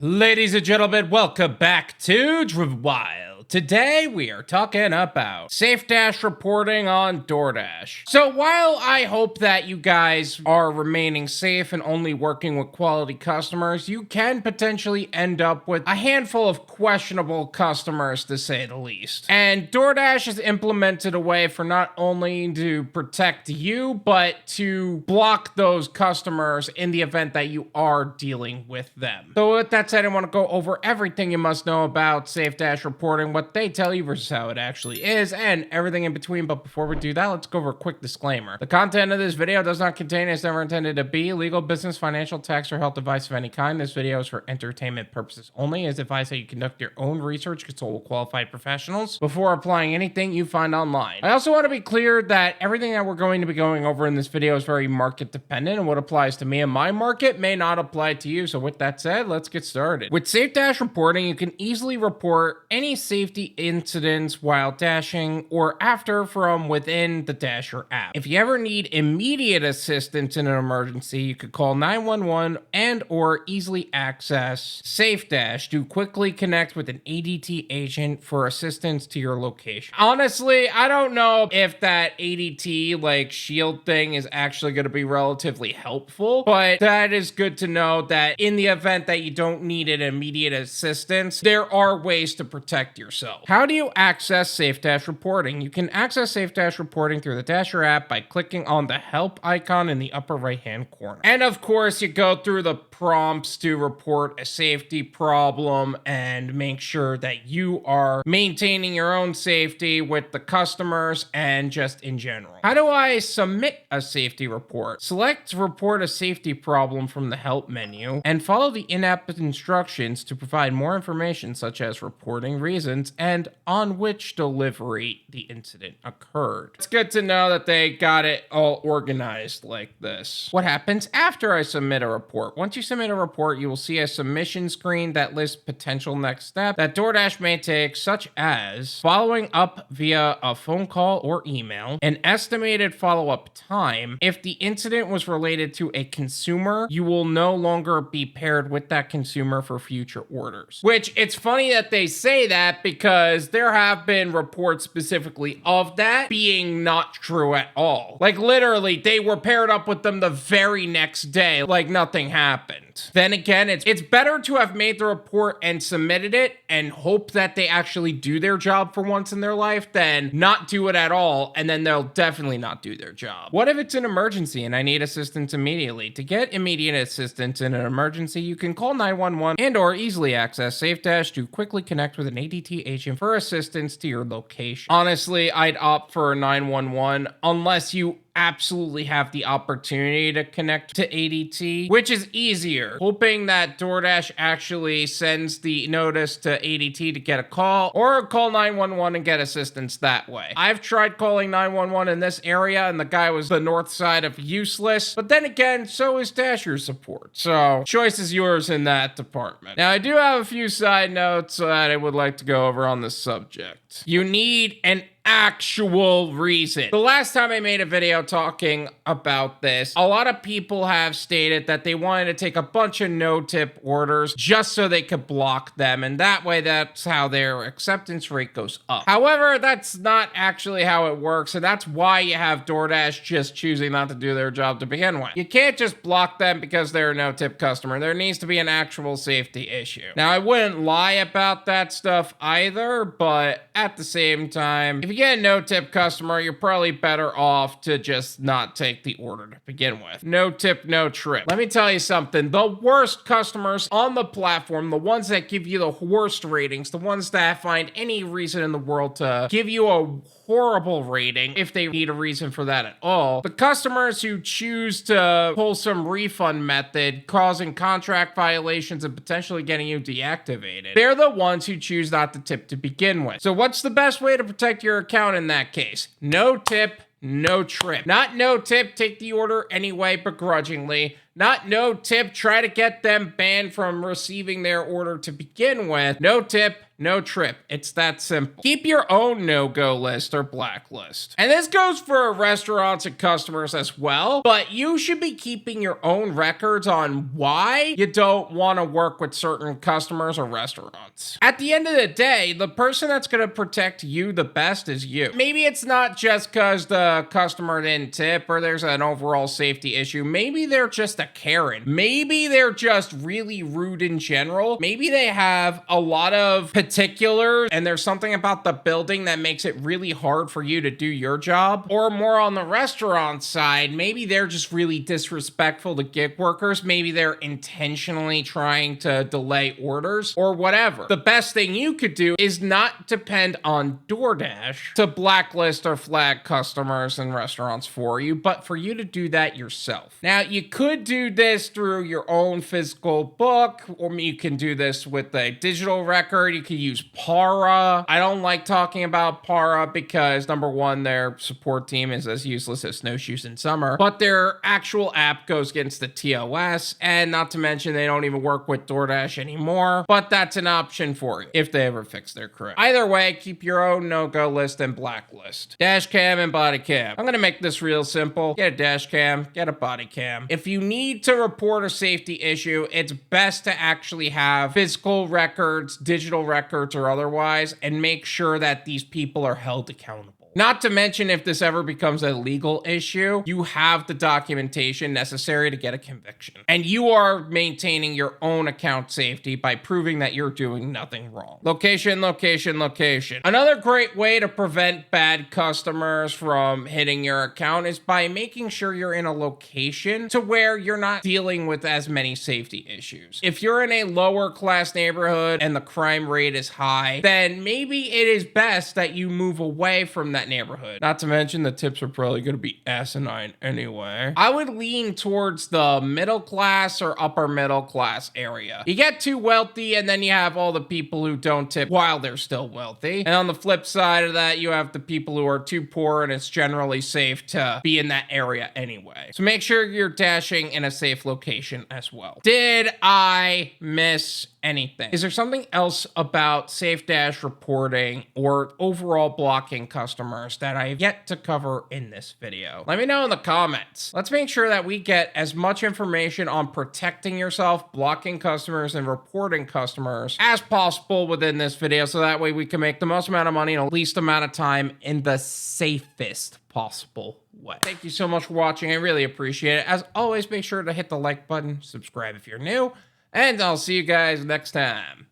Ladies and gentlemen, welcome back to Driven Wyld. Today we are talking about SafeDash reporting on Doordash. So while I hope that you guys are remaining safe and only working with quality customers, you can potentially end up with a handful of questionable customers, to say the least. And Doordash has implemented a way for not only to protect you, but to block those customers in the event that you are dealing with them. So with that said, I want to go over everything you must know about SafeDash reporting, what they tell you versus how it actually is, and everything in between. But before we do that, let's go over a quick disclaimer. The content of this video does not contain and is never intended to be legal, business, financial, tax, or health advice of any kind. This video is for entertainment purposes only. It's advised that you conduct your own research, consult with qualified professionals before applying anything you find online. I also want to be clear that everything that we're going to be going over in this video is very market dependent, and what applies to me and my market may not apply to you. So with that said, let's get started. With SafeDash reporting, you can easily report any safety incidents while dashing or after from within the Dasher app. If you ever need immediate assistance in an emergency, you could call 911 and or easily access SafeDash to quickly connect with an ADT agent for assistance to your location. Honestly, I don't know if that ADT like shield thing is actually going to be relatively helpful, but that is good to know that in the event that you don't need an immediate assistance, there are ways to protect yourself. How do you access SafeDash reporting? You can access SafeDash reporting through the Dasher app by clicking on the help icon in the upper right hand corner. And of course, you go through the prompts to report a safety problem and make sure that you are maintaining your own safety with the customers and just in general. How do I submit a safety report? Select report a safety problem from the help menu and follow the in-app instructions to provide more information such as reporting reasons and on which delivery the incident occurred. It's good to know that they got it all organized like this. What happens after I submit a report? Once you submit a report, you will see a submission screen that lists potential next steps that Doordash may take, such as following up via a phone call or email, an estimated follow-up time. If the incident was related to a consumer, you will no longer be paired with that consumer for future orders. Which, it's funny that they say that because there have been reports specifically of that being not true at all. Like literally, they were paired up with them the very next day, like nothing happened. Then again, it's better to have made the report and submitted it and hope that they actually do their job for once in their life than not do it at all, and then they'll definitely not do their job. What if it's an emergency and I need assistance immediately? To get immediate assistance in an emergency, you can call 911 and or easily access SafeDash to quickly connect with an ADT agent for assistance to your location. Honestly, I'd opt for 911 unless you absolutely have the opportunity to connect to ADT, which is easier. Hoping that Doordash actually sends the notice to ADT to get a call or call 911 and get assistance that way. I've tried calling 911 in this area and the guy was the north side of useless, but then again, so is Dasher support. So choice is yours in that department. Now I do have a few side notes that I would like to go over on this subject. You need an actual reason. The last time I made a video talking about this, a lot of people have stated that they wanted to take a bunch of no-tip orders just so they could block them, and that way that's how their acceptance rate goes up. However, that's not actually how it works, and that's why you have Doordash just choosing not to do their job to begin with. You can't just block them because they're a no-tip customer. There needs to be an actual safety issue. Now, I wouldn't lie about that stuff either, but at the same time, if you get a no-tip customer, you're probably better off to just not take the order to begin with. No tip, no trip. Let me tell you something. The worst customers on the platform, the ones that give you the worst ratings, the ones that find any reason in the world to give you a horrible rating, if they need a reason for that at all, the customers who choose to pull some refund method, causing contract violations and potentially getting you deactivated, they're the ones who choose not to tip to begin with. So what's the best way to protect your account in that case? No tip, no trip. Not no tip, take the order anyway begrudgingly. not no tip. Try to get them banned from receiving their order to begin with. No tip, no trip. It's that simple. Keep your own no-go list or blacklist. And this goes for restaurants and customers as well, but you should be keeping your own records on why you don't want to work with certain customers or restaurants. At the end of the day, the person that's going to protect you the best is you. Maybe it's not just because the customer didn't tip or there's an overall safety issue. Maybe they're just a Karen. Maybe they're just really rude in general. Maybe they have a lot of particulars and there's something about the building that makes it really hard for you to do your job. Or more on the restaurant side, maybe they're just really disrespectful to gig workers. Maybe they're intentionally trying to delay orders or whatever. The best thing you could do is not depend on DoorDash to blacklist or flag customers and restaurants for you, but for you to do that yourself. Now, you could do this through your own physical book, or you can do this with a digital record. You could use Para. I don't like talking about Para because, number one, their support team is as useless as snowshoes in summer, but their actual app goes against the TOS, and not to mention they don't even work with DoorDash anymore, but that's an option for you if they ever fix their crew. Either way, keep your own no-go list and blacklist. Dash cam and body cam. I'm gonna make this real simple. Get a dash cam, get a body cam. If you need to report a safety issue, it's best to actually have physical records, digital records, or otherwise, and make sure that these people are held accountable. Not to mention, if this ever becomes a legal issue, you have the documentation necessary to get a conviction. And you are maintaining your own account safety by proving that you're doing nothing wrong. Location, location, location. Another great way to prevent bad customers from hitting your account is by making sure you're in a location to where you're not dealing with as many safety issues. If you're in a lower class neighborhood and the crime rate is high, then maybe it is best that you move away from that neighborhood. Not to mention the tips are probably going to be asinine anyway. I would lean towards the middle class or upper middle class area. You get too wealthy and then you have all the people who don't tip while they're still wealthy. And on the flip side of that, you have the people who are too poor and it's generally safe to be in that area anyway. So make sure you're dashing in a safe location as well. Did I miss anything? Is there something else about SafeDash reporting or overall blocking customers that I have yet to cover in this video? Let me know in the comments. Let's make sure that we get as much information on protecting yourself, blocking customers, and reporting customers as possible within this video, so that way we can make the most amount of money in the least amount of time in the safest possible way. Thank you so much for watching. I really appreciate it. As always, make sure to hit the like button, subscribe if you're new, and I'll see you guys next time.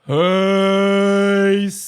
Peace.